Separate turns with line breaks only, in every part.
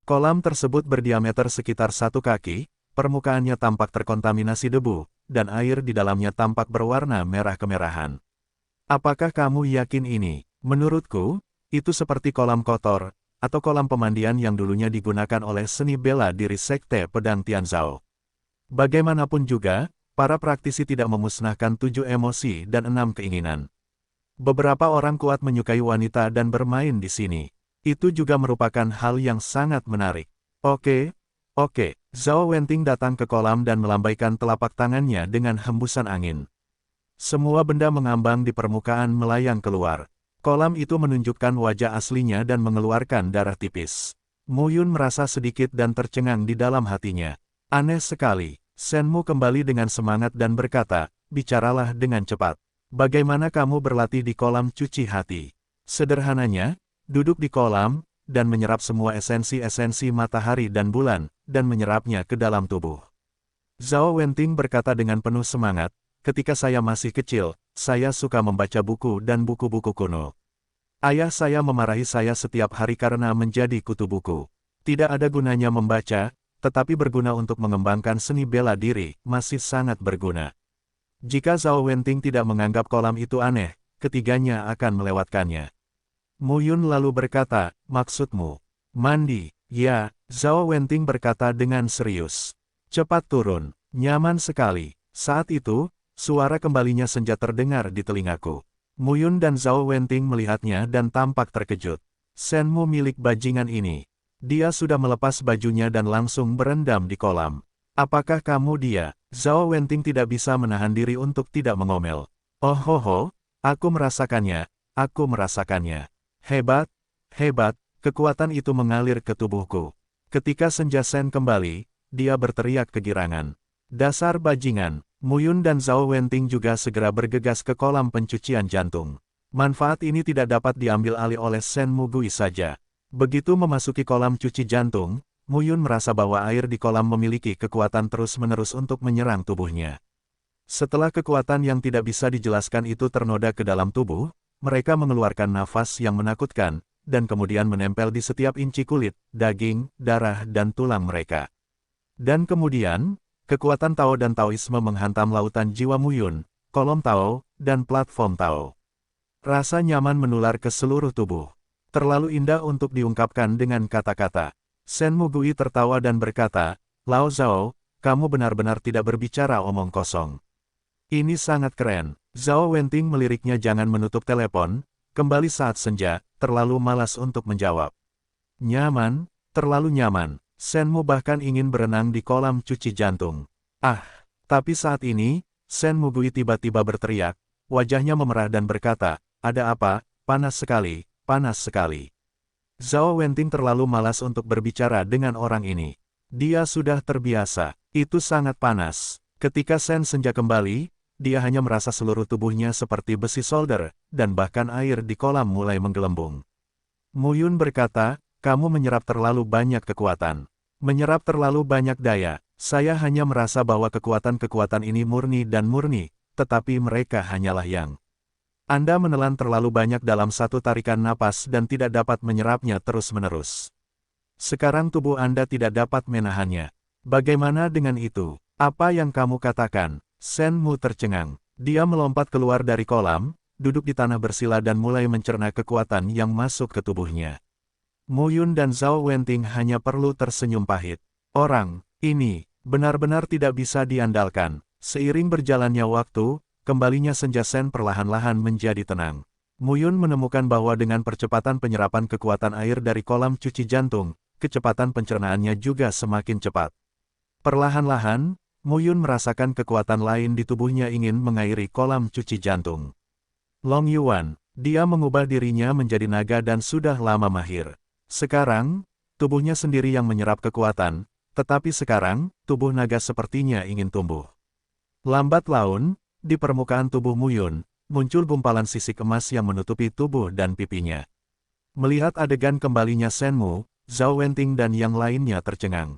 Kolam tersebut berdiameter sekitar 1 kaki, permukaannya tampak terkontaminasi debu, dan air di dalamnya tampak berwarna merah kemerahan. Apakah kamu yakin ini? Menurutku, itu seperti kolam kotor, atau kolam pemandian yang dulunya digunakan oleh seni bela diri Sekte Pedang Tianzhao. Bagaimanapun juga, para praktisi tidak memusnahkan 7 emosi dan 6 keinginan. Beberapa orang kuat menyukai wanita dan bermain di sini. Itu juga merupakan hal yang sangat menarik. Oke. Zhao Wenting datang ke kolam dan melambaikan telapak tangannya dengan hembusan angin. Semua benda mengambang di permukaan melayang keluar. Kolam itu menunjukkan wajah aslinya dan mengeluarkan darah tipis. Mu Yun merasa sedikit dan tercengang di dalam hatinya. Aneh sekali. Shen Mu kembali dengan semangat dan berkata, bicaralah dengan cepat. Bagaimana kamu berlatih di kolam cuci hati? Sederhananya, duduk di kolam, dan menyerap semua esensi-esensi matahari dan bulan, dan menyerapnya ke dalam tubuh. Zhao Wenting berkata dengan penuh semangat, ketika saya masih kecil, saya suka membaca buku dan buku-buku kuno. Ayah saya memarahi saya setiap hari karena menjadi kutu buku. Tidak ada gunanya membaca, tetapi berguna untuk mengembangkan seni bela diri, masih sangat berguna. Jika Zhao Wenting tidak menganggap kolam itu aneh, ketiganya akan melewatkannya. Mu Yun lalu berkata, maksudmu? Mandi? Ya, Zhao Wenting berkata dengan serius. Cepat turun, nyaman sekali. Saat itu, suara kembalinya senja terdengar di telingaku. Mu Yun dan Zhao Wenting melihatnya dan tampak terkejut. Shen Mu milik bajingan ini. Dia sudah melepas bajunya dan langsung berendam di kolam. Apakah kamu dia? Zhao Wenting tidak bisa menahan diri untuk tidak mengomel. Oh ho, aku merasakannya, Hebat, kekuatan itu mengalir ke tubuhku. Ketika Senja Shen kembali, dia berteriak kegirangan. Dasar bajingan, Mu Yun dan Zhao Wenting juga segera bergegas ke kolam pencucian jantung. Manfaat ini tidak dapat diambil alih oleh Shen Mu Gui saja. Begitu memasuki kolam cuci jantung, Mu Yun merasa bahwa air di kolam memiliki kekuatan terus-menerus untuk menyerang tubuhnya. Setelah kekuatan yang tidak bisa dijelaskan itu ternoda ke dalam tubuh, mereka mengeluarkan nafas yang menakutkan, dan kemudian menempel di setiap inci kulit, daging, darah dan tulang mereka. Dan kemudian, kekuatan Tao dan Taoisme menghantam lautan jiwa Mu Yun, kolom Tao, dan platform Tao. Rasa nyaman menular ke seluruh tubuh. Terlalu indah untuk diungkapkan dengan kata-kata. Shen Mu Gui tertawa dan berkata, Lao Zhao, kamu benar-benar tidak berbicara omong kosong. Ini sangat keren. Zhao Wenting meliriknya jangan menutup telepon, kembali saat senja, terlalu malas untuk menjawab. Nyaman, terlalu nyaman. Shen Mu bahkan ingin berenang di kolam cuci jantung. Tapi saat ini, Shen Mu Gui tiba-tiba berteriak, wajahnya memerah dan berkata, ada apa, panas sekali. Zhao Wenting terlalu malas untuk berbicara dengan orang ini. Dia sudah terbiasa, itu sangat panas. Ketika Shen Senja kembali, dia hanya merasa seluruh tubuhnya seperti besi solder, dan bahkan air di kolam mulai menggelembung. Mu Yun berkata, kamu menyerap terlalu banyak kekuatan. Menyerap terlalu banyak daya. Saya hanya merasa bahwa kekuatan-kekuatan ini murni, tetapi mereka hanyalah yang. Anda menelan terlalu banyak dalam satu tarikan napas dan tidak dapat menyerapnya terus-menerus. Sekarang tubuh Anda tidak dapat menahannya. Bagaimana dengan itu? Apa yang kamu katakan? Shen Mu tercengang. Dia melompat keluar dari kolam, duduk di tanah bersila dan mulai mencerna kekuatan yang masuk ke tubuhnya. Mu Yun dan Zhao Wenting hanya perlu tersenyum pahit. Orang ini benar-benar tidak bisa diandalkan. Seiring berjalannya waktu, kembalinya Senja Shen perlahan-lahan menjadi tenang. Mu Yun menemukan bahwa dengan percepatan penyerapan kekuatan air dari kolam cuci jantung, kecepatan pencernaannya juga semakin cepat. Perlahan-lahan, Mu Yun merasakan kekuatan lain di tubuhnya ingin mengairi kolam cuci jantung. Long Yuan, dia mengubah dirinya menjadi naga dan sudah lama mahir. Sekarang, tubuhnya sendiri yang menyerap kekuatan, tetapi sekarang, tubuh naga sepertinya ingin tumbuh. Lambat laun, di permukaan tubuh Mu Yun, muncul gumpalan sisik emas yang menutupi tubuh dan pipinya. Melihat adegan kembalinya Shen Mu, Zhao Wenting dan yang lainnya tercengang.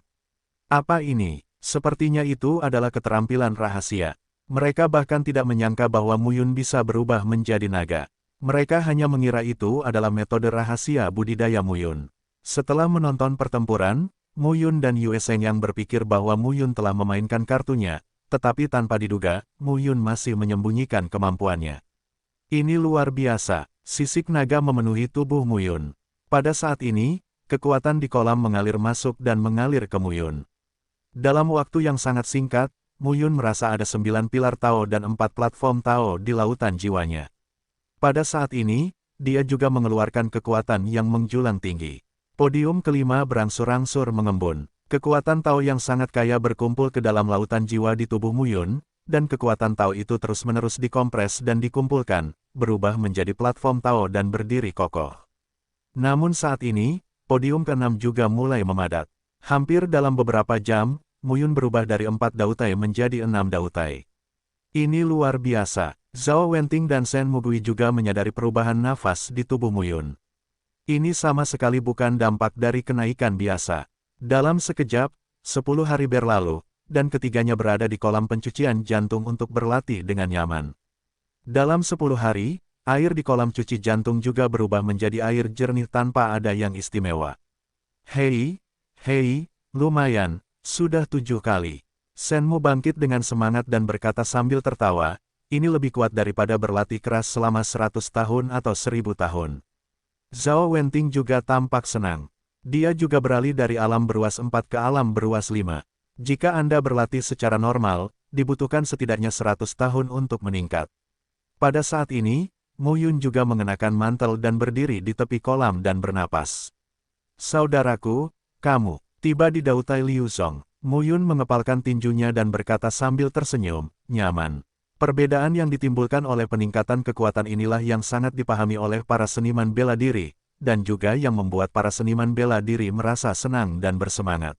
Apa ini? Sepertinya itu adalah keterampilan rahasia. Mereka bahkan tidak menyangka bahwa Mu Yun bisa berubah menjadi naga. Mereka hanya mengira itu adalah metode rahasia budidaya Mu Yun. Setelah menonton pertempuran, Mu Yun dan Yue Seng yang berpikir bahwa Mu Yun telah memainkan kartunya, tetapi tanpa diduga, Mu Yun masih menyembunyikan kemampuannya. Ini luar biasa, sisik naga memenuhi tubuh Mu Yun. Pada saat ini, kekuatan di kolam mengalir masuk dan mengalir ke Mu Yun. Dalam waktu yang sangat singkat, Mu Yun merasa ada 9 pilar Tao dan 4 platform Tao di lautan jiwanya. Pada saat ini, dia juga mengeluarkan kekuatan yang menjulang tinggi. Podium kelima berangsur-angsur mengembun. Kekuatan Tao yang sangat kaya berkumpul ke dalam lautan jiwa di tubuh Mu Yun, dan kekuatan Tao itu terus-menerus dikompres dan dikumpulkan, berubah menjadi platform Tao dan berdiri kokoh. Namun saat ini, podium ke-6 juga mulai memadat. Hampir dalam beberapa jam, Mu Yun berubah dari 4 dautai menjadi 6 dautai. Ini luar biasa. Zhao Wenting dan Shen Mugui juga menyadari perubahan nafas di tubuh Mu Yun. Ini sama sekali bukan dampak dari kenaikan biasa. Dalam sekejap, 10 hari berlalu, dan ketiganya berada di kolam pencucian jantung untuk berlatih dengan nyaman. Dalam 10 hari, air di kolam cuci jantung juga berubah menjadi air jernih tanpa ada yang istimewa. Hei, lumayan, sudah 7 kali. Shenmu bangkit dengan semangat dan berkata sambil tertawa, ini lebih kuat daripada berlatih keras selama 100 tahun atau 1000 tahun. Zhao Wenting juga tampak senang. Dia juga beralih dari alam beruas 4 ke alam beruas 5. Jika Anda berlatih secara normal, dibutuhkan setidaknya 100 tahun untuk meningkat. Pada saat ini, Mu Yun juga mengenakan mantel dan berdiri di tepi kolam dan bernapas. Saudaraku, kamu tiba di dautai Liu Zong. Mu Yun mengepalkan tinjunya dan berkata sambil tersenyum, nyaman. Perbedaan yang ditimbulkan oleh peningkatan kekuatan inilah yang sangat dipahami oleh para seniman bela diri, dan juga yang membuat para seniman bela diri merasa senang dan bersemangat.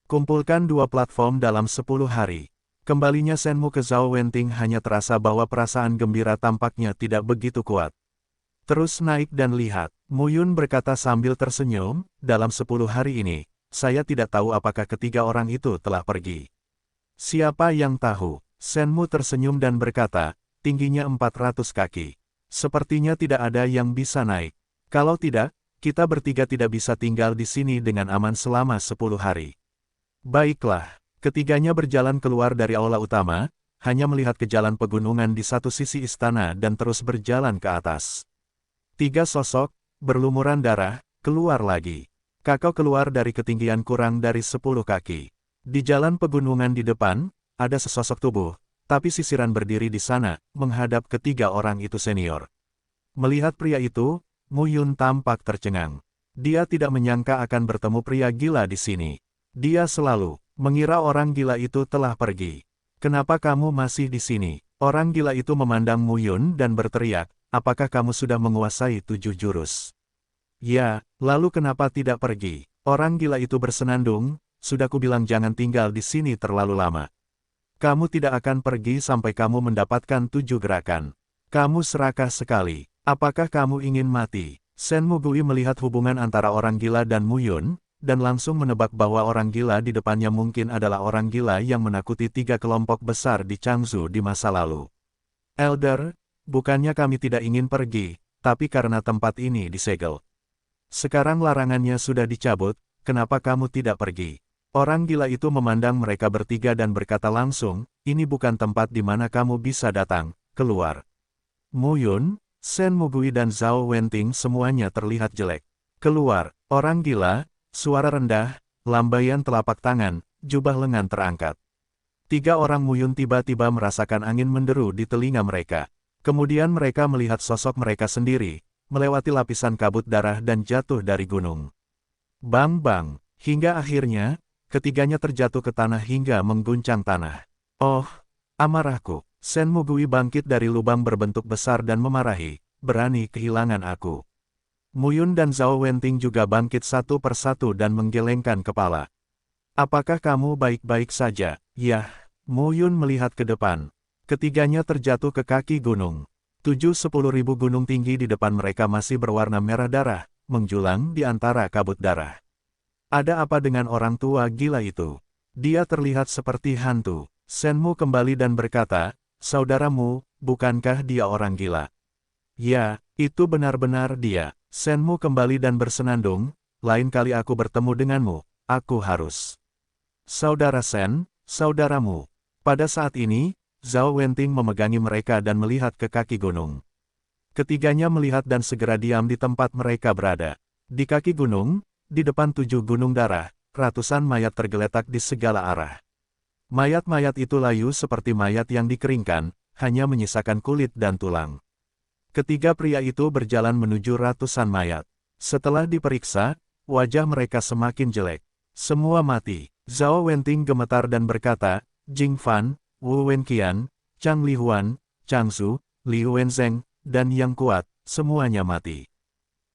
Kumpulkan 2 platform dalam 10 hari. Kembalinya Shenmu ke Zhao Wenting hanya terasa bahwa perasaan gembira tampaknya tidak begitu kuat. Terus naik dan lihat, Mu Yun berkata sambil tersenyum, dalam 10 hari ini, saya tidak tahu apakah ketiga orang itu telah pergi. Siapa yang tahu? Shenmu tersenyum dan berkata, tingginya 400 kaki. Sepertinya tidak ada yang bisa naik. Kalau tidak, kita bertiga tidak bisa tinggal di sini dengan aman selama 10 hari. Baiklah, ketiganya berjalan keluar dari aula utama, hanya melihat ke jalan pegunungan di satu sisi istana dan terus berjalan ke atas. 3 sosok, berlumuran darah, keluar lagi. Kakao keluar dari ketinggian kurang dari 10 kaki. Di jalan pegunungan di depan, ada sesosok tubuh, tapi sisiran berdiri di sana, menghadap ketiga orang itu senior. Melihat pria itu, Mu Yun tampak tercengang. Dia tidak menyangka akan bertemu pria gila di sini. Dia selalu mengira orang gila itu telah pergi. Kenapa kamu masih di sini? Orang gila itu memandang Mu Yun dan berteriak, apakah kamu sudah menguasai 7 jurus? Ya, lalu kenapa tidak pergi? Orang gila itu bersenandung, sudah kubilang jangan tinggal di sini terlalu lama. Kamu tidak akan pergi sampai kamu mendapatkan 7 gerakan. Kamu serakah sekali. Apakah kamu ingin mati? Shen Mugui melihat hubungan antara orang gila dan Mu Yun, dan langsung menebak bahwa orang gila di depannya mungkin adalah orang gila yang menakuti 3 kelompok besar di Changzhou di masa lalu. Elder, bukannya kami tidak ingin pergi, tapi karena tempat ini disegel. Sekarang larangannya sudah dicabut, kenapa kamu tidak pergi? Orang gila itu memandang mereka bertiga dan berkata langsung, ini bukan tempat di mana kamu bisa datang, keluar. Mu Yun, Shen Mugui dan Zhao Wenting semuanya terlihat jelek. Keluar, orang gila, suara rendah, lambaian telapak tangan, jubah lengan terangkat. 3 orang Mu Yun tiba-tiba merasakan angin menderu di telinga mereka. Kemudian mereka melihat sosok mereka sendiri, melewati lapisan kabut darah dan jatuh dari gunung. Bang-bang, hingga akhirnya, ketiganya terjatuh ke tanah hingga mengguncang tanah. Oh, amarahku. Shen Mugui bangkit dari lubang berbentuk besar dan memarahi, berani kehilangan aku. Mu Yun dan Zhao Wenting juga bangkit satu persatu dan menggelengkan kepala. Apakah kamu baik-baik saja? Yah, Mu Yun melihat ke depan. Ketiganya terjatuh ke kaki gunung. 7-10 ribu gunung tinggi di depan mereka masih berwarna merah darah, menjulang di antara kabut darah. Ada apa dengan orang tua gila itu? Dia terlihat seperti hantu. Shenmu kembali dan berkata, saudaramu, bukankah dia orang gila? Ya, itu benar-benar dia. Shenmu kembali dan bersenandung, lain kali aku bertemu denganmu, aku harus. Saudara Sen, saudaramu. Pada saat ini, Zhao Wenting memegangi mereka dan melihat ke kaki gunung. Ketiganya melihat dan segera diam di tempat mereka berada. Di kaki gunung, di depan 7 gunung darah, ratusan mayat tergeletak di segala arah. Mayat-mayat itu layu seperti mayat yang dikeringkan, hanya menyisakan kulit dan tulang. Ketiga pria itu berjalan menuju ratusan mayat. Setelah diperiksa, wajah mereka semakin jelek. Semua mati. Zhao Wenting gemetar dan berkata, Jing Fan, Wu Wenqian, Chang Lihuan, Chang Su, Liu Wenzheng, dan yang kuat, semuanya mati.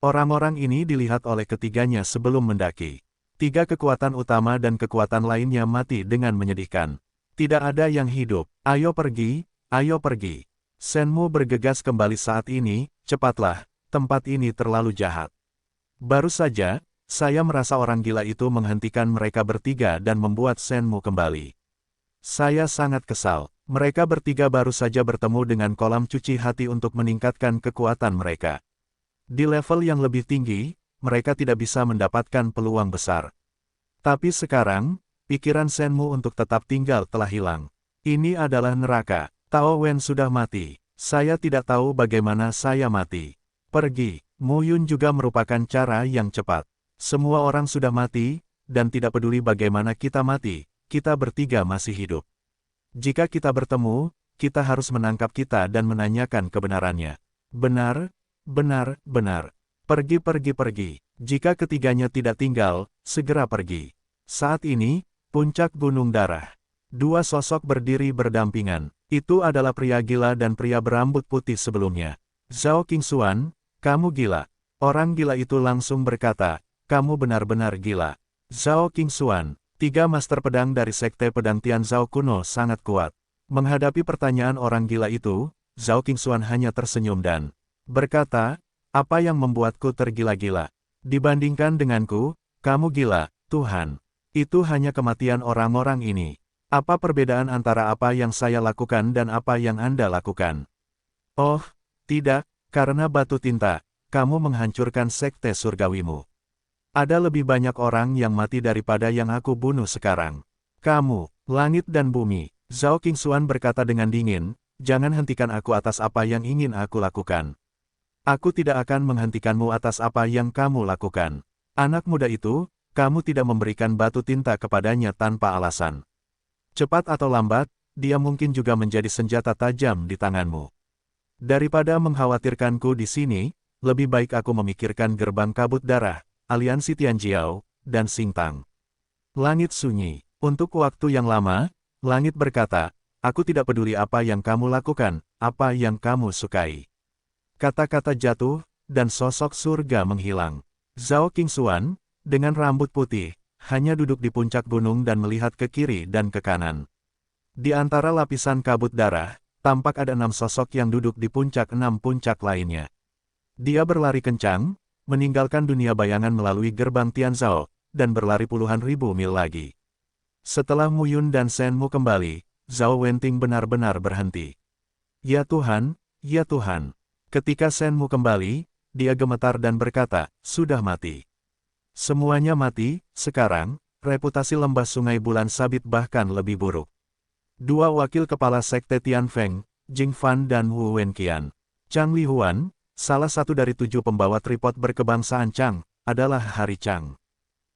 Orang-orang ini dilihat oleh ketiganya sebelum mendaki. 3 kekuatan utama dan kekuatan lainnya mati dengan menyedihkan. Tidak ada yang hidup. Ayo pergi, ayo pergi. Senmu bergegas kembali saat ini, cepatlah, tempat ini terlalu jahat. Baru saja, saya merasa orang gila itu menghentikan mereka bertiga dan membuat Senmu kembali. Saya sangat kesal. Mereka bertiga baru saja bertemu dengan kolam cuci hati untuk meningkatkan kekuatan mereka. Di level yang lebih tinggi, mereka tidak bisa mendapatkan peluang besar. Tapi sekarang, pikiran Senmu untuk tetap tinggal telah hilang. Ini adalah neraka. Tao Wen sudah mati. Saya tidak tahu bagaimana saya mati. Pergi. Mu Yun juga merupakan cara yang cepat. Semua orang sudah mati, dan tidak peduli bagaimana kita mati, kita bertiga masih hidup. Jika kita bertemu, kita harus menangkap kita dan menanyakan kebenarannya. Benar, benar, benar. Pergi, pergi, pergi. Jika ketiganya tidak tinggal, segera pergi. Saat ini, puncak gunung darah. 2 sosok berdiri berdampingan. Itu adalah pria gila dan pria berambut putih sebelumnya. Zhao Qingxuan, kamu gila. Orang gila itu langsung berkata, kamu benar-benar gila. Zhao Qingxuan. 3 master pedang dari Sekte Pedang Tianzhao kuno sangat kuat. Menghadapi pertanyaan orang gila itu, Zhao Qingxuan hanya tersenyum dan berkata, apa yang membuatku tergila-gila? Dibandingkan denganku, kamu gila, Tuhan. Itu hanya kematian orang-orang ini. Apa perbedaan antara apa yang saya lakukan dan apa yang Anda lakukan? Oh, tidak, karena batu tinta, kamu menghancurkan sekte surgawimu. Ada lebih banyak orang yang mati daripada yang aku bunuh sekarang. Kamu, langit dan bumi. Zhao Qingxuan berkata dengan dingin, jangan hentikan aku atas apa yang ingin aku lakukan. Aku tidak akan menghentikanmu atas apa yang kamu lakukan. Anak muda itu, kamu tidak memberikan batu tinta kepadanya tanpa alasan. Cepat atau lambat, dia mungkin juga menjadi senjata tajam di tanganmu. Daripada mengkhawatirkanku di sini, lebih baik aku memikirkan gerbang kabut darah, Aliansi Tianjiao, dan Xingtang. Langit sunyi. Untuk waktu yang lama, langit berkata, aku tidak peduli apa yang kamu lakukan, apa yang kamu sukai. Kata-kata jatuh, dan sosok surga menghilang. Zhao Qingxuan, dengan rambut putih, hanya duduk di puncak gunung dan melihat ke kiri dan ke kanan. Di antara lapisan kabut darah, tampak ada 6 sosok yang duduk di puncak 6 puncak lainnya. Dia berlari kencang, meninggalkan dunia bayangan melalui gerbang Tianzhao, dan berlari puluhan ribu mil lagi. Setelah Mu Yun dan Senmu kembali, Zhao Wenting benar-benar berhenti. Ya Tuhan, ya Tuhan. Ketika Senmu kembali, dia gemetar dan berkata, sudah mati. Semuanya mati, sekarang, reputasi lembah Sungai Bulan Sabit bahkan lebih buruk. 2 wakil kepala sekte Tianfeng, Jing Fan dan Wu Wenqian. Chang Lihuan, salah satu dari 7 pembawa tripod berkebangsaan Chang, adalah Hari Chang.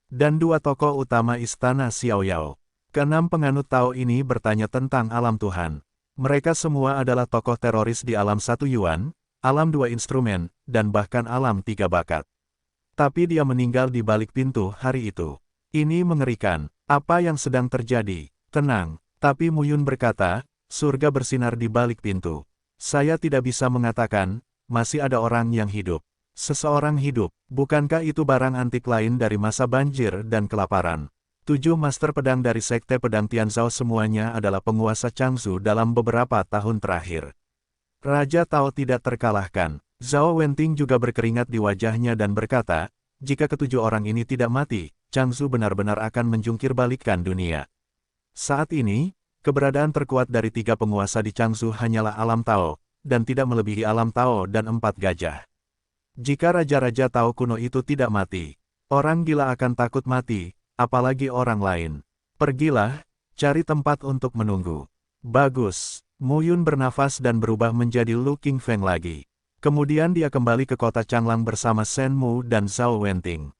Dan 2 tokoh utama istana Xiaoyao. Ke-6 penganut Tao ini bertanya tentang alam Tuhan. Mereka semua adalah tokoh teroris di alam 1 Yuan, alam 2 instrumen, dan bahkan alam 3 bakat. Tapi dia meninggal di balik pintu hari itu. Ini mengerikan. Apa yang sedang terjadi? Tenang. Tapi Mu Yun berkata, surga bersinar di balik pintu. Saya tidak bisa mengatakan, masih ada orang yang hidup. Seseorang hidup, bukankah itu barang antik lain dari masa banjir dan kelaparan? 7 master pedang dari Sekte Pedang Tianzhao semuanya adalah penguasa Changzhou dalam beberapa tahun terakhir. Raja Tao tidak terkalahkan. Zhao Wenting juga berkeringat di wajahnya dan berkata, jika ke-7 orang ini tidak mati, Changzhou benar-benar akan menjungkir balikkan dunia. Saat ini, keberadaan terkuat dari 3 penguasa di Changzhou hanyalah alam Tao, dan tidak melebihi alam Tao dan 4 gajah. Jika raja-raja Tao kuno itu tidak mati, Orang gila akan takut mati, apalagi orang lain. Pergilah, cari tempat untuk menunggu. Bagus. Mu Yun bernafas dan berubah menjadi Lu Qingfeng lagi. Kemudian dia kembali ke kota Changlang bersama Shen Mu dan Zhao Wenting.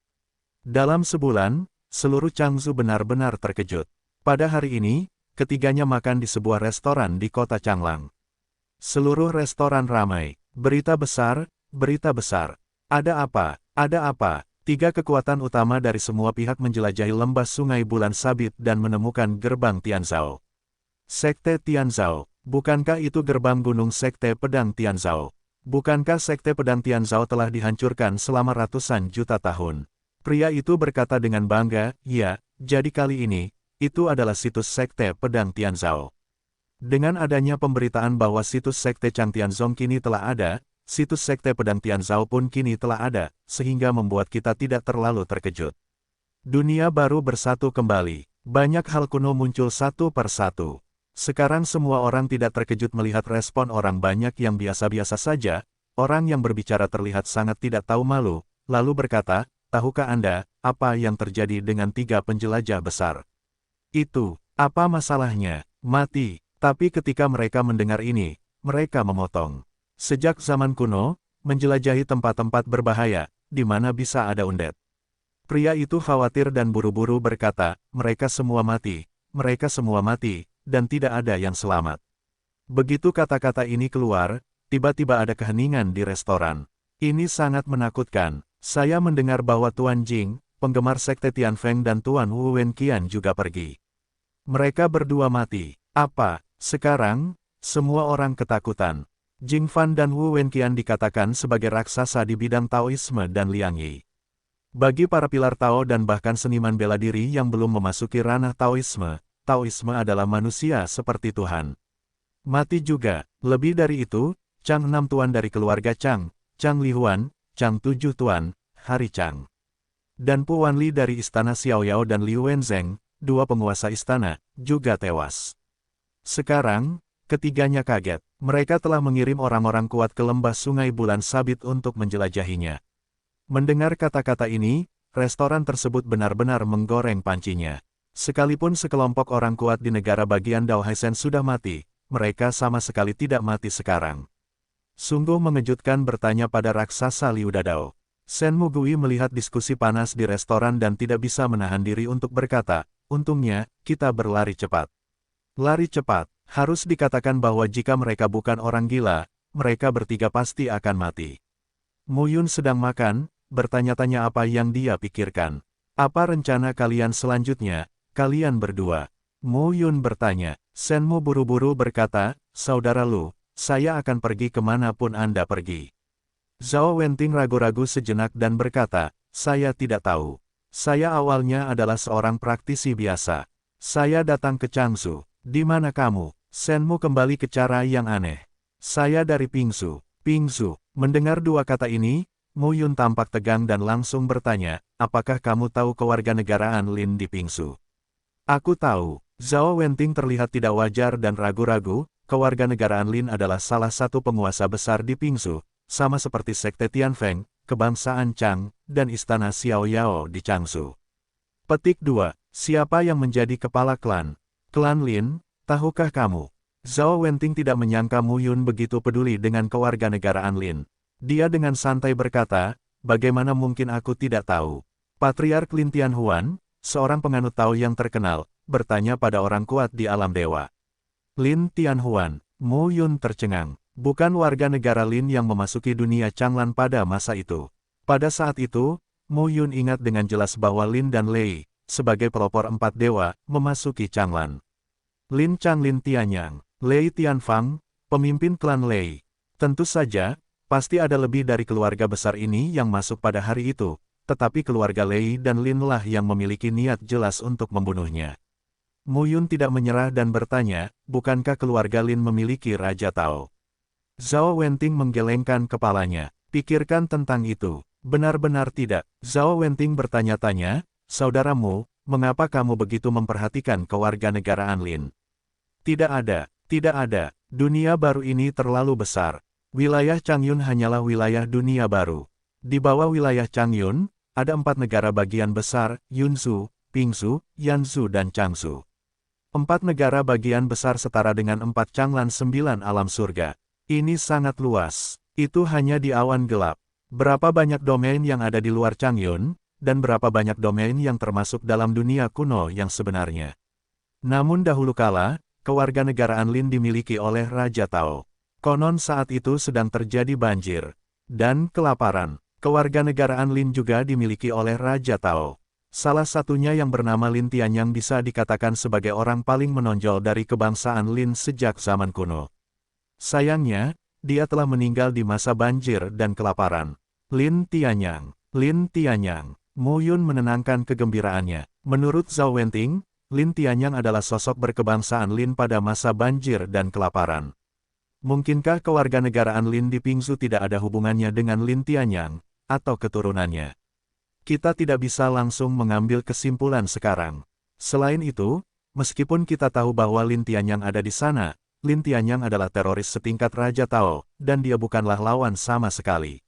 Dalam sebulan, seluruh Changzhou benar-benar terkejut. Pada hari ini, ketiganya makan di sebuah restoran di kota Changlang. Seluruh restoran ramai. Berita besar, berita besar. Ada apa? Ada apa? Tiga kekuatan utama dari semua pihak menjelajahi lembah Sungai Bulan Sabit dan menemukan gerbang Tianzhou. Sekte Tianzhou. Bukankah itu gerbang gunung Sekte Pedang Tianzhou? Bukankah Sekte Pedang Tianzhou telah dihancurkan selama ratusan juta tahun? Pria itu berkata dengan bangga, ya, jadi kali ini, itu adalah situs Sekte Pedang Tianzhou. Dengan adanya pemberitaan bahwa situs Sekte Chang Tianzong kini telah ada, situs Sekte Pedang Tianzhou pun kini telah ada, sehingga membuat kita tidak terlalu terkejut. Dunia baru bersatu kembali. Banyak hal kuno muncul satu per satu. Sekarang semua orang tidak terkejut melihat respon orang banyak yang biasa-biasa saja. Orang yang berbicara terlihat sangat tidak tahu malu, lalu berkata, tahukah Anda, apa yang terjadi dengan tiga penjelajah besar? Itu, apa masalahnya? Mati. Tapi ketika mereka mendengar ini, mereka memotong. Sejak zaman kuno, menjelajahi tempat-tempat berbahaya, di mana bisa ada undead. Pria itu khawatir dan buru-buru berkata, mereka semua mati, dan tidak ada yang selamat. Begitu kata-kata ini keluar, tiba-tiba ada keheningan di restoran. Ini sangat menakutkan. Saya mendengar bahwa Tuan Jing, penggemar Sekte Tianfeng dan Tuan Wu Wenqian juga pergi. Mereka berdua mati. Apa? Sekarang, semua orang ketakutan. Jing Fan dan Wu Wenqian dikatakan sebagai raksasa di bidang Taoisme dan Liang Yi. Bagi para pilar Tao dan bahkan seniman bela diri yang belum memasuki ranah Taoisme, Taoisme adalah manusia seperti Tuhan. Mati juga. Lebih dari itu, Chang 6 tuan dari keluarga Chang, Chang Lihuan, Chang 7 tuan, Hari Chang. Dan Pu Wanli dari istana Xiaoyao dan Liu Wenzheng, dua penguasa istana, juga tewas. Sekarang, ketiganya kaget. Mereka telah mengirim orang-orang kuat ke lembah Sungai Bulan Sabit untuk menjelajahinya. Mendengar kata-kata ini, restoran tersebut benar-benar menggoreng pancinya. Sekalipun sekelompok orang kuat di negara bagian Dao Haisen sudah mati, mereka sama sekali tidak mati sekarang. Sungguh mengejutkan bertanya pada raksasa Liu Dadao. Shen Mugui melihat diskusi panas di restoran dan tidak bisa menahan diri untuk berkata, untungnya, kita berlari cepat. Lari cepat, harus dikatakan bahwa jika mereka bukan orang gila, mereka bertiga pasti akan mati. Mu Yun sedang makan, bertanya-tanya apa yang dia pikirkan. Apa rencana kalian selanjutnya, kalian berdua? Mu Yun bertanya. Shen Mu buru-buru berkata, saudara Lu, saya akan pergi kemanapun Anda pergi. Zhao Wenting ragu-ragu sejenak dan berkata, saya tidak tahu. Saya awalnya adalah seorang praktisi biasa. Saya datang ke Changzhou. Di mana kamu? Shen Mu kembali ke cara yang aneh. Saya dari Pingsu. Pingsu. Mendengar dua kata ini, Mu Yun tampak tegang dan langsung bertanya, apakah kamu tahu kewarganegaraan Lin di Pingsu? Aku tahu. Zhao Wenting terlihat tidak wajar dan ragu-ragu. Kewarganegaraan Lin adalah salah satu penguasa besar di Pingsu, sama seperti Sekte Tianfeng, kebangsaan Chang, dan istana Xiaoyao di Changzhou. Petik 2. Siapa yang menjadi kepala klan? Klan Lin, tahukah kamu? Zhao Wenting tidak menyangka Mu Yun begitu peduli dengan kewarganegaraan Lin. Dia dengan santai berkata, bagaimana mungkin aku tidak tahu? Patriark Lin Tianhuan, seorang penganut Tao yang terkenal, bertanya pada orang kuat di alam dewa. Lin Tianhuan, Mu Yun tercengang. Bukan warga negara Lin yang memasuki dunia Changlan pada masa itu. Pada saat itu, Mu Yun ingat dengan jelas bahwa Lin dan Lei, sebagai pelopor 4 dewa, memasuki Changlan. Lin Chang Lin Tianyang, Lei Tianfang, pemimpin klan Lei. Tentu saja, pasti ada lebih dari keluarga besar ini yang masuk pada hari itu, tetapi keluarga Lei dan Lin lah yang memiliki niat jelas untuk membunuhnya. Mu Yun tidak menyerah dan bertanya, bukankah keluarga Lin memiliki Raja Tao? Zhao Wenting menggelengkan kepalanya. Pikirkan tentang itu. Benar-benar tidak. Zhao Wenting bertanya-tanya, saudaramu, mengapa kamu begitu memperhatikan kewarganegaraan Lin? Tidak ada. Dunia baru ini terlalu besar. Wilayah Changyun hanyalah wilayah dunia baru. Di bawah wilayah Changyun, ada 4 negara bagian besar, Yunzhu, Pingzhu, Yanzhu dan Changzhou. 4 negara bagian besar setara dengan 4 Changlan 9 alam surga. Ini sangat luas. Itu hanya di awan gelap. Berapa banyak domain yang ada di luar Changyun, dan berapa banyak domain yang termasuk dalam dunia kuno yang sebenarnya. Namun dahulu kala, kewarganegaraan Lin dimiliki oleh Raja Tao. Konon saat itu sedang terjadi banjir dan kelaparan. Kewarganegaraan Lin juga dimiliki oleh Raja Tao. Salah satunya yang bernama Lin Tianyang bisa dikatakan sebagai orang paling menonjol dari kebangsaan Lin sejak zaman kuno. Sayangnya, dia telah meninggal di masa banjir dan kelaparan. Lin Tianyang. Lin Tianyang. Mu Yun menenangkan kegembiraannya. Menurut Zhao Wenting, Lin Tianyang adalah sosok berkebangsaan Lin pada masa banjir dan kelaparan. Mungkinkah kewarganegaraan Lin di Pingzhu tidak ada hubungannya dengan Lin Tianyang, atau keturunannya? Kita tidak bisa langsung mengambil kesimpulan sekarang. Selain itu, meskipun kita tahu bahwa Lin Tianyang ada di sana, Lin Tianyang adalah teroris setingkat Raja Tao, dan dia bukanlah lawan sama sekali.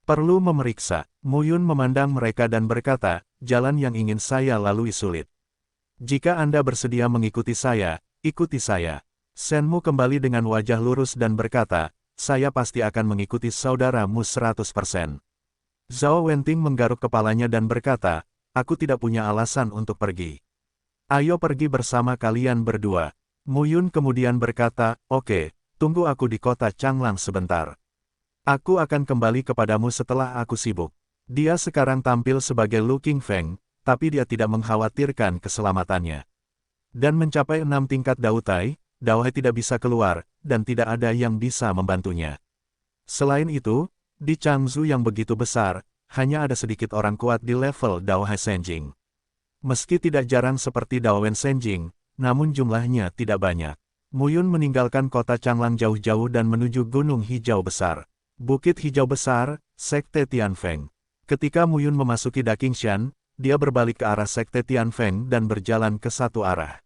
Perlu memeriksa. Mu Yun memandang mereka dan berkata, jalan yang ingin saya lalui sulit. Jika Anda bersedia mengikuti saya, ikuti saya. Shenmu kembali dengan wajah lurus dan berkata, saya pasti akan mengikuti saudaramu 100%. Zhao Wenting menggaruk kepalanya dan berkata, aku tidak punya alasan untuk pergi. Ayo pergi bersama kalian berdua. Mu Yun kemudian berkata, oke, tunggu aku di kota Changlang sebentar. Aku akan kembali kepadamu setelah aku sibuk. Dia sekarang tampil sebagai Lu Qingfeng, tapi dia tidak mengkhawatirkan keselamatannya. Dan mencapai 6 tingkat Dautai, Dauhai tidak bisa keluar, dan tidak ada yang bisa membantunya. Selain itu, di Changzhou yang begitu besar, hanya ada sedikit orang kuat di level Dauhai Senjing. Meski tidak jarang seperti Daowen Senjing, namun jumlahnya tidak banyak. Mu Yun meninggalkan kota Changlang jauh-jauh dan menuju Gunung Hijau Besar. Bukit Hijau Besar, Sekte Tianfeng. Ketika Mu Yun memasuki Daqingshan, dia berbalik ke arah Sekte Tianfeng dan berjalan ke satu arah.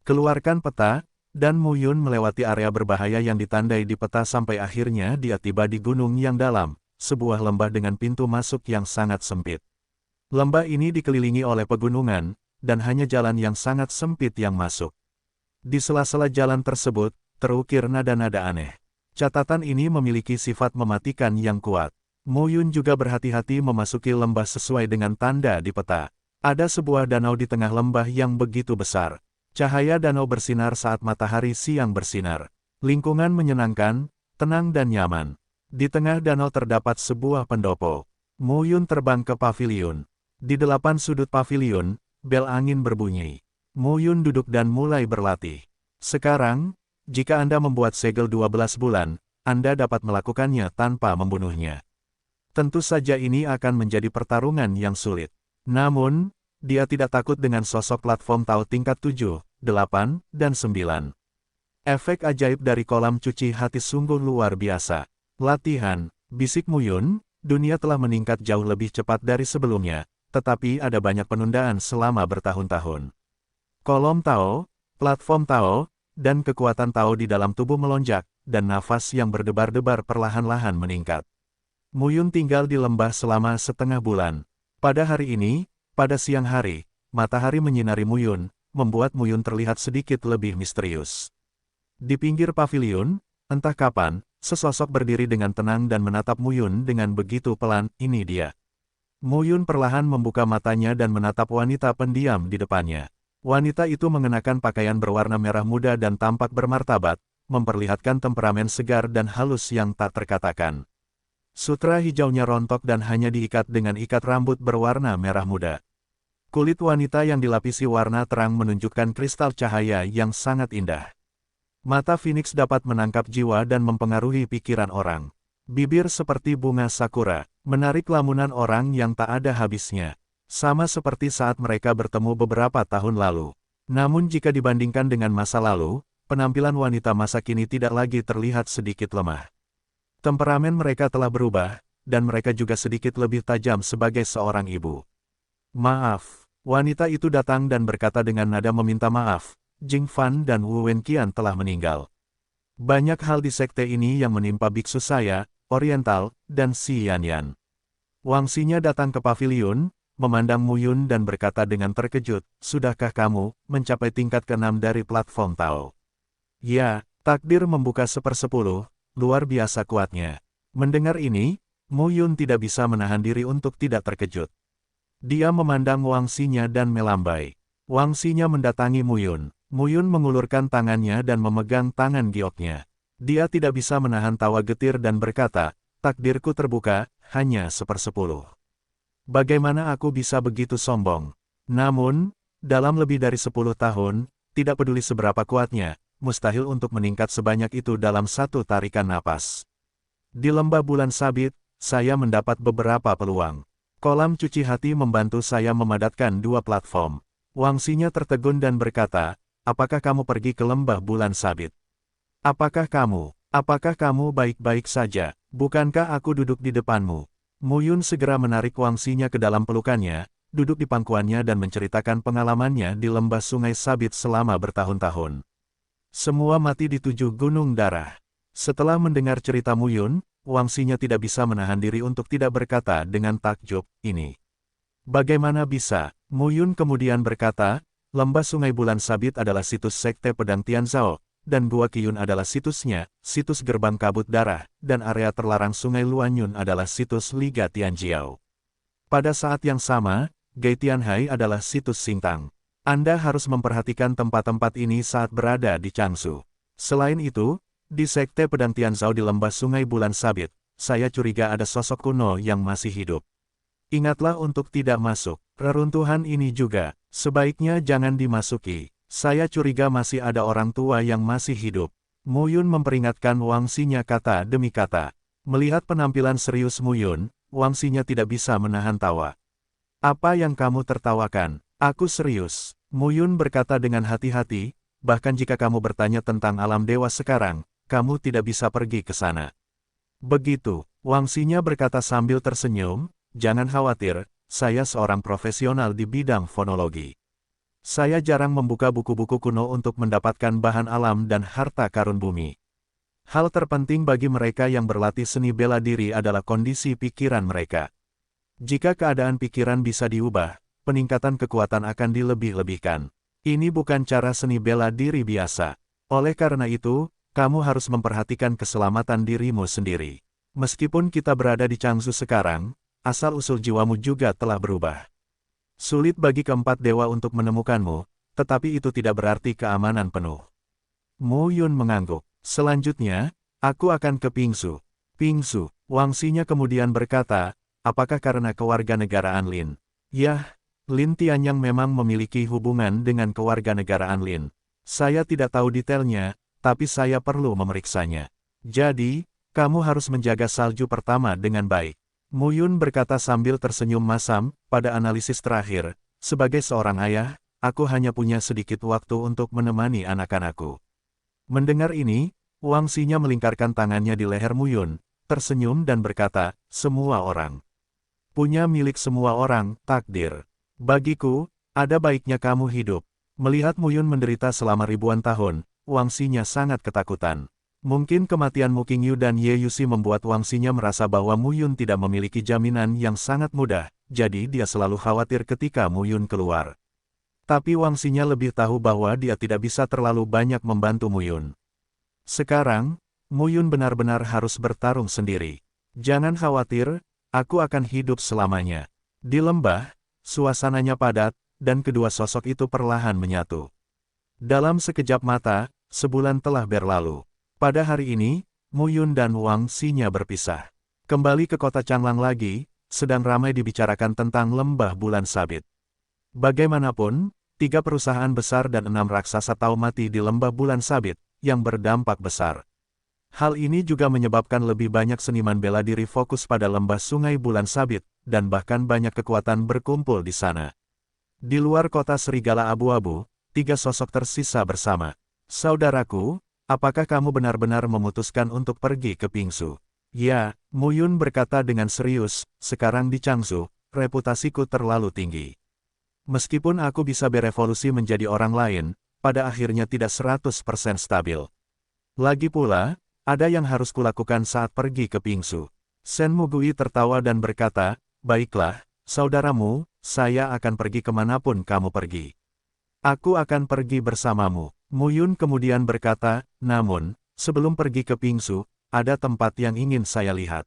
Keluarkan peta, dan Mu Yun melewati area berbahaya yang ditandai di peta sampai akhirnya dia tiba di gunung yang dalam, sebuah lembah dengan pintu masuk yang sangat sempit. Lembah ini dikelilingi oleh pegunungan, dan hanya jalan yang sangat sempit yang masuk. Di sela-sela jalan tersebut, terukir nada-nada aneh. Catatan ini memiliki sifat mematikan yang kuat. Mu Yun juga berhati-hati memasuki lembah sesuai dengan tanda di peta. Ada sebuah danau di tengah lembah yang begitu besar. Cahaya danau bersinar saat matahari siang bersinar. Lingkungan menyenangkan, tenang dan nyaman. Di tengah danau terdapat sebuah pendopo. Mu Yun terbang ke paviliun. Di 8 sudut paviliun, bel angin berbunyi. Mu Yun duduk dan mulai berlatih. Sekarang, jika Anda membuat segel 12 bulan, Anda dapat melakukannya tanpa membunuhnya. Tentu saja ini akan menjadi pertarungan yang sulit. Namun, dia tidak takut dengan sosok platform Tao tingkat 7, 8, dan 9. Efek ajaib dari kolam cuci hati sungguh luar biasa. Latihan, bisik Mu Yun, dunia telah meningkat jauh lebih cepat dari sebelumnya, tetapi ada banyak penundaan selama bertahun-tahun. Kolom Tao, platform Tao, dan kekuatan Tao di dalam tubuh melonjak, dan nafas yang berdebar-debar perlahan-lahan meningkat. Mu Yun tinggal di lembah selama setengah bulan. Pada hari ini, pada siang hari, matahari menyinari Mu Yun, membuat Mu Yun terlihat sedikit lebih misterius. Di pinggir paviliun, entah kapan, sesosok berdiri dengan tenang dan menatap Mu Yun dengan begitu pelan, ini dia. Mu Yun perlahan membuka matanya dan menatap wanita pendiam di depannya. Wanita itu mengenakan pakaian berwarna merah muda dan tampak bermartabat, memperlihatkan temperamen segar dan halus yang tak terkatakan. Sutra hijaunya rontok dan hanya diikat dengan ikat rambut berwarna merah muda. Kulit wanita yang dilapisi warna terang menunjukkan kristal cahaya yang sangat indah. Mata Phoenix dapat menangkap jiwa dan mempengaruhi pikiran orang. Bibir seperti bunga sakura, menarik lamunan orang yang tak ada habisnya. Sama seperti saat mereka bertemu beberapa tahun lalu. Namun jika dibandingkan dengan masa lalu, penampilan wanita masa kini tidak lagi terlihat sedikit lemah. Temperamen mereka telah berubah, dan mereka juga sedikit lebih tajam sebagai seorang ibu. Maaf, wanita itu datang dan berkata dengan nada meminta maaf, Jing Fan dan Wu Wenqian telah meninggal. Banyak hal di sekte ini yang menimpa biksu saya, Oriental, dan Si Yanyan. Wang Xinya datang ke paviliun, memandang Mu Yun dan berkata dengan terkejut, "Sudahkah kamu mencapai tingkat ke-6 dari platform Tao?" "Ya, takdir membuka 1/10, luar biasa kuatnya." Mendengar ini, Mu Yun tidak bisa menahan diri untuk tidak terkejut. Dia memandang Wang Xinya dan melambai. Wang Xinya mendatangi Mu Yun. Mu Yun mengulurkan tangannya dan memegang tangan gioknya. Dia tidak bisa menahan tawa getir dan berkata, "Takdirku terbuka, hanya 1/10. Bagaimana aku bisa begitu sombong?" Namun, dalam lebih dari 10 tahun, tidak peduli seberapa kuatnya, mustahil untuk meningkat sebanyak itu dalam satu tarikan napas. Di lembah bulan sabit, saya mendapat beberapa peluang. Kolam cuci hati membantu saya memadatkan 2 platform. Wang Xinya tertegun dan berkata, "Apakah kamu pergi ke lembah bulan sabit? Apakah kamu baik-baik saja? Bukankah aku duduk di depanmu?" Mu Yun segera menarik Wang Xinya ke dalam pelukannya, duduk di pangkuannya dan menceritakan pengalamannya di lembah sungai sabit selama bertahun-tahun. Semua mati di 7 gunung darah. Setelah mendengar cerita Mu Yun, Wang Xinya tidak bisa menahan diri untuk tidak berkata dengan takjub, "Ini bagaimana bisa?" Mu Yun kemudian berkata, "Lembah Sungai Bulan Sabit adalah situs sekte pedang Tianzhao, dan Gua Qiyun adalah situsnya, situs Gerbang Kabut Darah, dan area terlarang Sungai Luanyun adalah situs Liga Tianjiao. Pada saat yang sama, Gai Tianhai adalah situs Xingtang. Anda harus memperhatikan tempat-tempat ini saat berada di Changsu. Selain itu, di Sekte Pedang Tianzhao di Lembah Sungai Bulan Sabit, saya curiga ada sosok kuno yang masih hidup. Ingatlah untuk tidak masuk. Reruntuhan ini juga, sebaiknya jangan dimasuki. Saya curiga masih ada orang tua yang masih hidup." Mu Yun memperingatkan Wang Xinya kata demi kata. Melihat penampilan serius Mu Yun, Wang Xinya tidak bisa menahan tawa. "Apa yang kamu tertawakan? Aku serius." Mu Yun berkata dengan hati-hati, "Bahkan jika kamu bertanya tentang alam dewa sekarang, kamu tidak bisa pergi ke sana." Begitu, Wang Xinya berkata sambil tersenyum, "Jangan khawatir, saya seorang profesional di bidang fonologi. Saya jarang membuka buku-buku kuno untuk mendapatkan bahan alam dan harta karun bumi. Hal terpenting bagi mereka yang berlatih seni bela diri adalah kondisi pikiran mereka. Jika keadaan pikiran bisa diubah, peningkatan kekuatan akan dilebih-lebihkan. Ini bukan cara seni bela diri biasa. Oleh karena itu, kamu harus memperhatikan keselamatan dirimu sendiri. Meskipun kita berada di Changsu sekarang, asal-usul jiwamu juga telah berubah. Sulit bagi keempat dewa untuk menemukanmu, tetapi itu tidak berarti keamanan penuh." Mu Yun mengangguk. "Selanjutnya, aku akan ke Pingsu." "Pingsu," Wang Xinya kemudian berkata, "apakah karena kewarganegaraan Lin?" "Yah, Lin Tianyang memang memiliki hubungan dengan kewarganegaraan Lin. Saya tidak tahu detailnya, tapi saya perlu memeriksanya. Jadi, kamu harus menjaga salju pertama dengan baik." Mu Yun berkata sambil tersenyum masam, "Pada analisis terakhir, sebagai seorang ayah, aku hanya punya sedikit waktu untuk menemani anak-anakku." Mendengar ini, Wang Xinya melingkarkan tangannya di leher Mu Yun, tersenyum dan berkata, "Semua orang punya milik semua orang, takdir. Bagiku, ada baiknya kamu hidup." Melihat Mu Yun menderita selama ribuan tahun, Wang Xinya sangat ketakutan. Mungkin kematian Mu Qingyu dan Ye Yuxi membuat Wang Xinya merasa bahwa Mu Yun tidak memiliki jaminan yang sangat mudah, jadi dia selalu khawatir ketika Mu Yun keluar. Tapi Wang Xinya lebih tahu bahwa dia tidak bisa terlalu banyak membantu Mu Yun. Sekarang, Mu Yun benar-benar harus bertarung sendiri. "Jangan khawatir, aku akan hidup selamanya." Di lembah, suasananya padat, dan kedua sosok itu perlahan menyatu. Dalam sekejap mata, sebulan telah berlalu. Pada hari ini, Mu Yun dan Wang Xinya berpisah. Kembali ke kota Changlang lagi, sedang ramai dibicarakan tentang lembah bulan sabit. Bagaimanapun, 3 perusahaan besar dan 6 raksasa tahu mati di lembah bulan sabit, yang berdampak besar. Hal ini juga menyebabkan lebih banyak seniman bela diri fokus pada lembah sungai bulan sabit, dan bahkan banyak kekuatan berkumpul di sana. Di luar kota Serigala Abu-Abu, 3 sosok tersisa bersama. "Saudaraku, apakah kamu benar-benar memutuskan untuk pergi ke Pingsu?" "Ya," Mu Yun berkata dengan serius, "sekarang di Changsu, reputasiku terlalu tinggi. Meskipun aku bisa berevolusi menjadi orang lain, pada akhirnya tidak 100% stabil. Lagi pula, ada yang harus kulakukan saat pergi ke Pingsu." Shen Mugui tertawa dan berkata, baiklah, saudaramu, saya akan pergi kemanapun kamu pergi. Aku akan pergi bersamamu. Mu Yun kemudian berkata, namun, sebelum pergi ke Pingsu, ada tempat yang ingin saya lihat.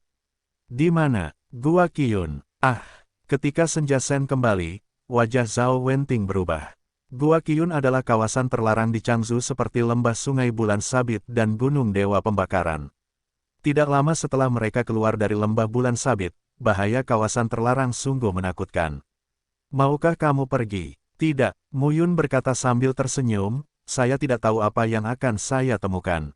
Di mana? Gua Qiyun. Ah, ketika Senja Sen kembali, wajah Zhao Wenting berubah. Gua Qiyun adalah kawasan terlarang di Changzhou seperti lembah Sungai Bulan Sabit dan Gunung Dewa Pembakaran. Tidak lama setelah mereka keluar dari lembah Bulan Sabit, bahaya kawasan terlarang sungguh menakutkan. Maukah kamu pergi? Tidak, Mu Yun berkata sambil tersenyum, saya tidak tahu apa yang akan saya temukan.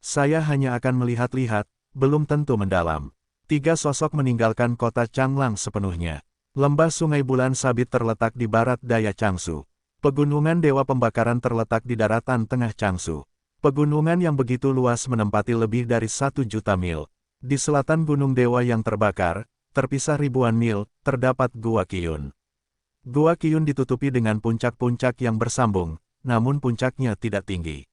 Saya hanya akan melihat-lihat, belum tentu mendalam. 3 sosok meninggalkan kota Changlang sepenuhnya. Lembah Sungai Bulan Sabit terletak di barat daya Changzhou. Pegunungan Dewa Pembakaran terletak di daratan tengah Changzhou. Pegunungan yang begitu luas menempati lebih dari 1 juta mil. Di selatan Gunung Dewa yang terbakar, terpisah ribuan mil, terdapat Gua Qiyun. Gua Qiyun ditutupi dengan puncak-puncak yang bersambung, namun puncaknya tidak tinggi.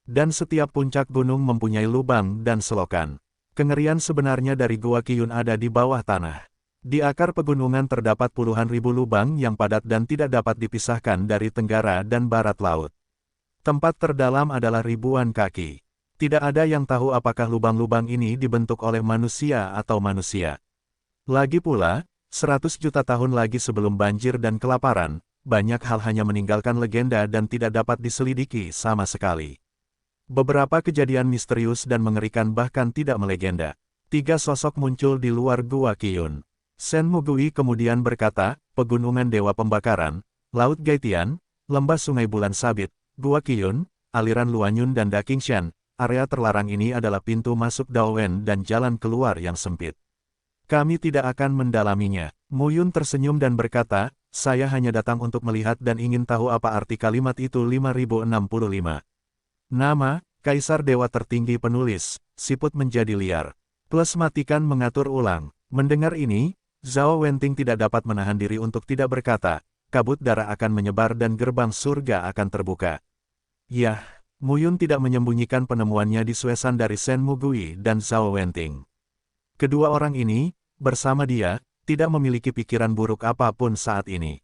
Dan setiap puncak gunung mempunyai lubang dan selokan. Kengerian sebenarnya dari Gua Qiyun ada di bawah tanah. Di akar pegunungan terdapat puluhan ribu lubang yang padat dan tidak dapat dipisahkan dari tenggara dan barat laut. Tempat terdalam adalah ribuan kaki. Tidak ada yang tahu apakah lubang-lubang ini dibentuk oleh manusia atau manusia. Lagi pula, 100 juta tahun lagi sebelum banjir dan kelaparan, banyak hal hanya meninggalkan legenda dan tidak dapat diselidiki sama sekali. Beberapa kejadian misterius dan mengerikan bahkan tidak melegenda. 3 sosok muncul di luar Gua Qiyun. Sen Mugui kemudian berkata, Pegunungan Dewa Pembakaran, Laut Gaitian, Lembah Sungai Bulan Sabit, Gua Qiyun, aliran Luanyun dan Daqingshan, area terlarang ini adalah pintu masuk Daowen dan jalan keluar yang sempit. Kami tidak akan mendalaminya. Mu Yun tersenyum dan berkata, saya hanya datang untuk melihat dan ingin tahu apa arti kalimat itu 5065. Nama, Kaisar Dewa Tertinggi Penulis, siput menjadi liar. Plus matikan mengatur ulang. Mendengar ini, Zhao Wenting tidak dapat menahan diri untuk tidak berkata, kabut darah akan menyebar dan gerbang surga akan terbuka. Yah, Mu Yun tidak menyembunyikan penemuannya di Suesan dari Sen Mugui dan Zhao Wenting. Kedua orang ini, bersama dia, tidak memiliki pikiran buruk apapun saat ini.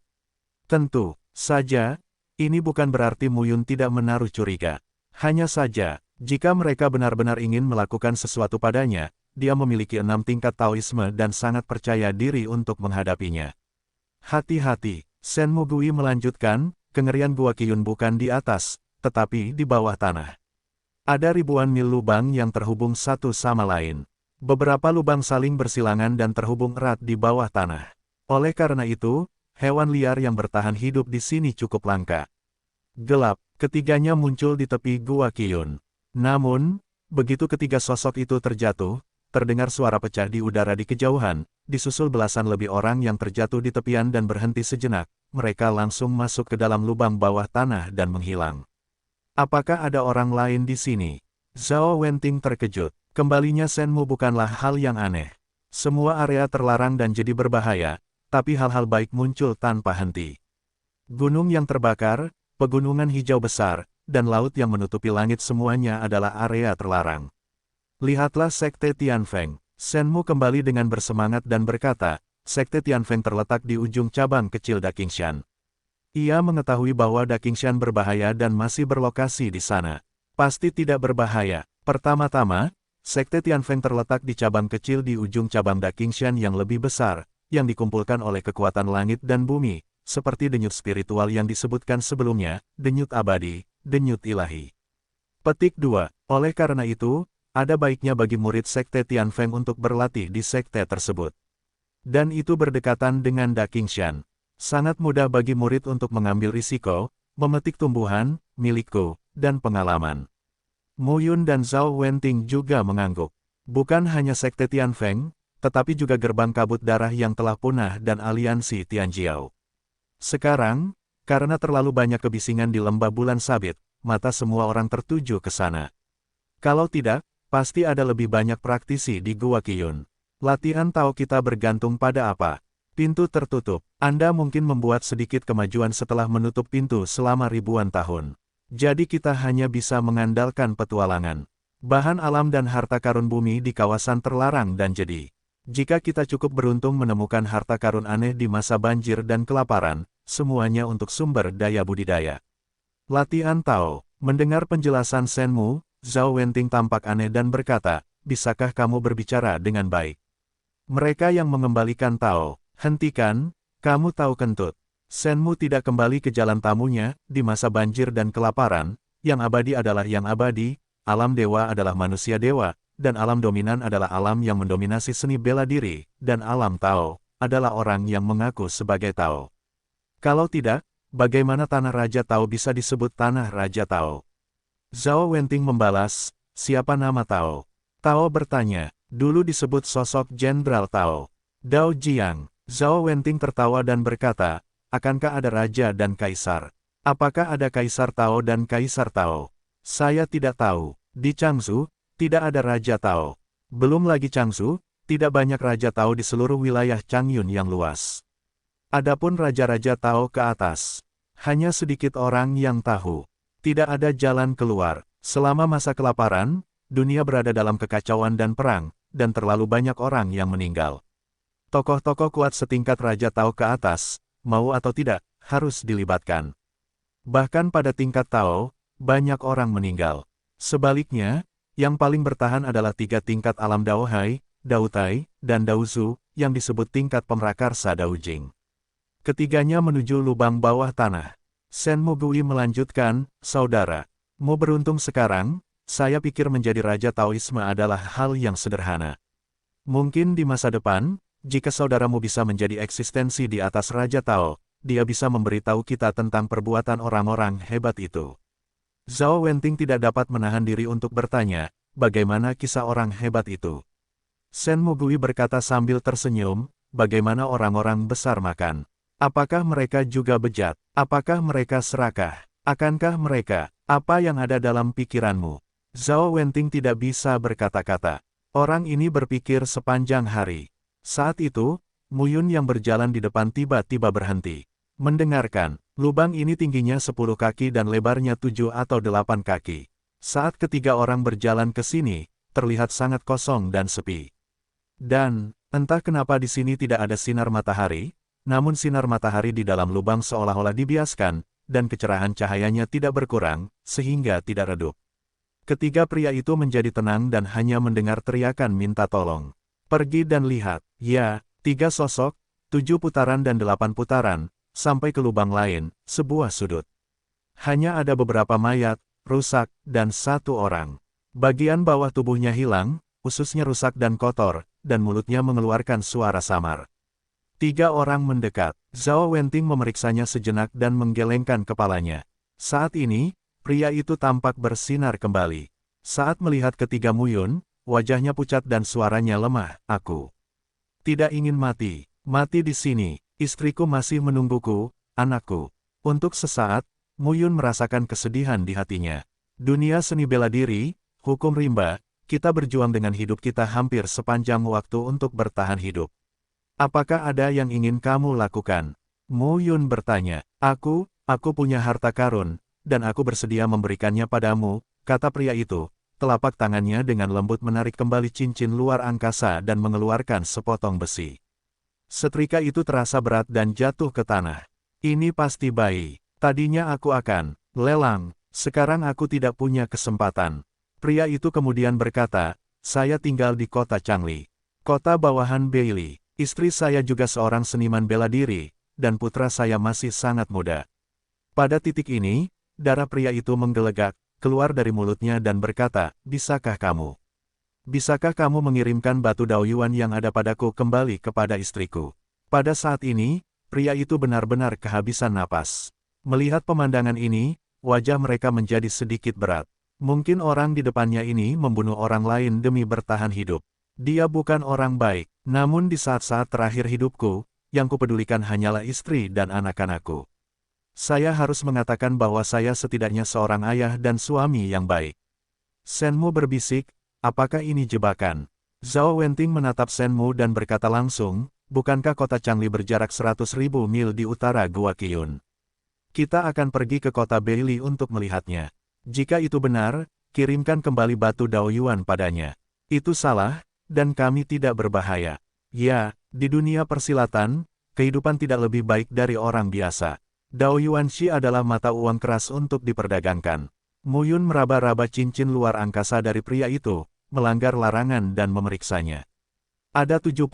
Tentu saja, ini bukan berarti Mu Yun tidak menaruh curiga. Hanya saja, jika mereka benar-benar ingin melakukan sesuatu padanya, dia memiliki 6 tingkat Taoisme dan sangat percaya diri untuk menghadapinya. Hati-hati, Sen Mugui melanjutkan, kengerian Gua Qiyun bukan di atas, tetapi di bawah tanah. Ada ribuan mil lubang yang terhubung satu sama lain. Beberapa lubang saling bersilangan dan terhubung erat di bawah tanah. Oleh karena itu, hewan liar yang bertahan hidup di sini cukup langka. Gelap, ketiganya muncul di tepi Gua Qiyun. Namun, begitu ketiga sosok itu terjatuh, terdengar suara pecah di udara di kejauhan, disusul belasan lebih orang yang terjatuh di tepian dan berhenti sejenak, mereka langsung masuk ke dalam lubang bawah tanah dan menghilang. Apakah ada orang lain di sini? Zhao Wenting terkejut. Kembalinya Senmu bukanlah hal yang aneh. Semua area terlarang dan jadi berbahaya, tapi hal-hal baik muncul tanpa henti. Gunung yang terbakar, pegunungan hijau besar, dan laut yang menutupi langit semuanya adalah area terlarang. Lihatlah Sekte Tianfeng. Senmu kembali dengan bersemangat dan berkata, Sekte Tianfeng terletak di ujung cabang kecil Daqingshan. Ia mengetahui bahwa Daqingshan berbahaya dan masih berlokasi di sana. Pasti tidak berbahaya. Pertama-tama, Sekte Tianfeng terletak di cabang kecil di ujung cabang Daqingshan yang lebih besar, yang dikumpulkan oleh kekuatan langit dan bumi, seperti denyut spiritual yang disebutkan sebelumnya, denyut abadi, denyut ilahi. Petik 2. Oleh karena itu, ada baiknya bagi murid Sekte Tianfeng untuk berlatih di sekte tersebut. Dan itu berdekatan dengan Daqingshan. Sangat mudah bagi murid untuk mengambil risiko, memetik tumbuhan, milikku, dan pengalaman. Mu Yun dan Zhao Wenting juga mengangguk. Bukan hanya Sekte Tianfeng, tetapi juga gerbang kabut darah yang telah punah dan aliansi Tianjiao. Sekarang, karena terlalu banyak kebisingan di lembah bulan sabit, mata semua orang tertuju ke sana. Kalau tidak, pasti ada lebih banyak praktisi di Gua Qiyun. Latihan Tao kita bergantung pada apa? Pintu tertutup. Anda mungkin membuat sedikit kemajuan setelah menutup pintu selama ribuan tahun. Jadi kita hanya bisa mengandalkan petualangan. Bahan alam dan harta karun bumi di kawasan terlarang dan jadi. Jika kita cukup beruntung menemukan harta karun aneh di masa banjir dan kelaparan, semuanya untuk sumber daya budidaya. Latihan Tao. Mendengar penjelasan Shenmu, Zhao Wenting tampak aneh dan berkata, bisakah kamu berbicara dengan baik? Mereka yang mengembalikan Tao, hentikan, kamu tahu kentut. Shenmu tidak kembali ke jalan tamunya, di masa banjir dan kelaparan, yang abadi adalah yang abadi, alam dewa adalah manusia dewa, dan alam dominan adalah alam yang mendominasi seni bela diri, dan alam Tao, adalah orang yang mengaku sebagai Tao. Kalau tidak, bagaimana tanah Raja Tao bisa disebut tanah Raja Tao? Zhao Wenting membalas, siapa nama Tao? Tao bertanya, dulu disebut sosok Jenderal Tao. Dao Jiang. Zhao Wenting tertawa dan berkata, akankah ada raja dan kaisar? Apakah ada kaisar Tao dan kaisar Tao? Saya tidak tahu. Di Changzhou, tidak ada Raja Tao. Belum lagi Changzhou, tidak banyak Raja Tao di seluruh wilayah Changyun yang luas. Adapun Raja-Raja Tao ke atas, hanya sedikit orang yang tahu. Tidak ada jalan keluar. Selama masa kelaparan, dunia berada dalam kekacauan dan perang, dan terlalu banyak orang yang meninggal. Tokoh-tokoh kuat setingkat Raja Tao ke atas, mau atau tidak, harus dilibatkan. Bahkan pada tingkat Tao, banyak orang meninggal. Sebaliknya, yang paling bertahan adalah 3 tingkat alam Dao Hai, Dao Tai, dan Dao Zu, yang disebut tingkat pemrakarsa Dao Jing. Ketiganya menuju lubang bawah tanah. Shenmu Gui melanjutkan, saudara, mau beruntung sekarang, saya pikir menjadi Raja Taoisme adalah hal yang sederhana. Mungkin di masa depan, jika saudaramu bisa menjadi eksistensi di atas Raja Tao, dia bisa memberitahu kita tentang perbuatan orang-orang hebat itu. Zhao Wenting tidak dapat menahan diri untuk bertanya, bagaimana kisah orang hebat itu? Shenmu Gui berkata sambil tersenyum, bagaimana orang-orang besar makan? Apakah mereka juga bejat? Apakah mereka serakah? Akankah mereka, apa yang ada dalam pikiranmu? Zhao Wenting tidak bisa berkata-kata. Orang ini berpikir sepanjang hari. Saat itu, Muyun yang berjalan di depan tiba-tiba berhenti. Mendengarkan, lubang ini tingginya 10 kaki dan lebarnya 7 atau 8 kaki. Saat ketiga orang berjalan ke sini, terlihat sangat kosong dan sepi. Dan, entah kenapa di sini tidak ada sinar matahari, namun sinar matahari di dalam lubang seolah-olah dibiaskan, dan kecerahan cahayanya tidak berkurang, sehingga tidak redup. Ketiga pria itu menjadi tenang dan hanya mendengar teriakan minta tolong. Pergi dan lihat, ya, 3 sosok, 7 putaran dan 8 putaran, sampai ke lubang lain, sebuah sudut. Hanya ada beberapa mayat, rusak, dan 1 orang. Bagian bawah tubuhnya hilang, ususnya rusak dan kotor, dan mulutnya mengeluarkan suara samar. 3 orang mendekat. Zhao Wenting memeriksanya sejenak dan menggelengkan kepalanya. Saat ini, pria itu tampak bersinar kembali. Saat melihat ketiga Muyun, wajahnya pucat dan suaranya lemah, aku tidak ingin mati. Mati di sini. Istriku masih menungguku, anakku. Untuk sesaat, Muyun merasakan kesedihan di hatinya. Dunia seni bela diri, hukum rimba, kita berjuang dengan hidup kita hampir sepanjang waktu untuk bertahan hidup. Apakah ada yang ingin kamu lakukan? Muyun bertanya. Aku punya harta karun, dan aku bersedia memberikannya padamu, kata pria itu. Telapak tangannya dengan lembut menarik kembali cincin luar angkasa dan mengeluarkan sepotong besi. Setrika itu terasa berat dan jatuh ke tanah. Ini pasti bayi. Tadinya aku akan lelang, sekarang aku tidak punya kesempatan. Pria itu kemudian berkata, saya tinggal di kota Changli, kota bawahan Beili. Istri saya juga seorang seniman bela diri, dan putra saya masih sangat muda. Pada titik ini, darah pria itu menggelegak, keluar dari mulutnya dan berkata, bisakah kamu mengirimkan batu Daoyuan yang ada padaku kembali kepada istriku? Pada saat ini, pria itu benar-benar kehabisan napas. Melihat pemandangan ini, wajah mereka menjadi sedikit berat. Mungkin orang di depannya ini membunuh orang lain demi bertahan hidup. Dia bukan orang baik, namun di saat-saat terakhir hidupku, yang kupedulikan hanyalah istri dan anak-anakku. Saya harus mengatakan bahwa saya setidaknya seorang ayah dan suami yang baik. Shenmu berbisik, apakah ini jebakan? Zhao Wenting menatap Shenmu dan berkata langsung, bukankah kota Changli berjarak 100.000 mil di utara Gua Qiyun? Kita akan pergi ke kota Beili untuk melihatnya. Jika itu benar, kirimkan kembali batu Daoyuan padanya. Itu salah, dan kami tidak berbahaya. Ya, di dunia persilatan, kehidupan tidak lebih baik dari orang biasa. Dao Yuanxi adalah mata uang keras untuk diperdagangkan. Mu Yun meraba-raba cincin luar angkasa dari pria itu, melanggar larangan dan memeriksanya. Ada 70.000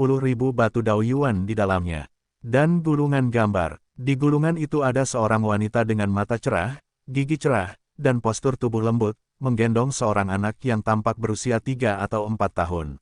batu Dao Yuan di dalamnya. Dan gulungan gambar. Di gulungan itu ada seorang wanita dengan mata cerah, gigi cerah, dan postur tubuh lembut, menggendong seorang anak yang tampak berusia 3 atau 4 tahun.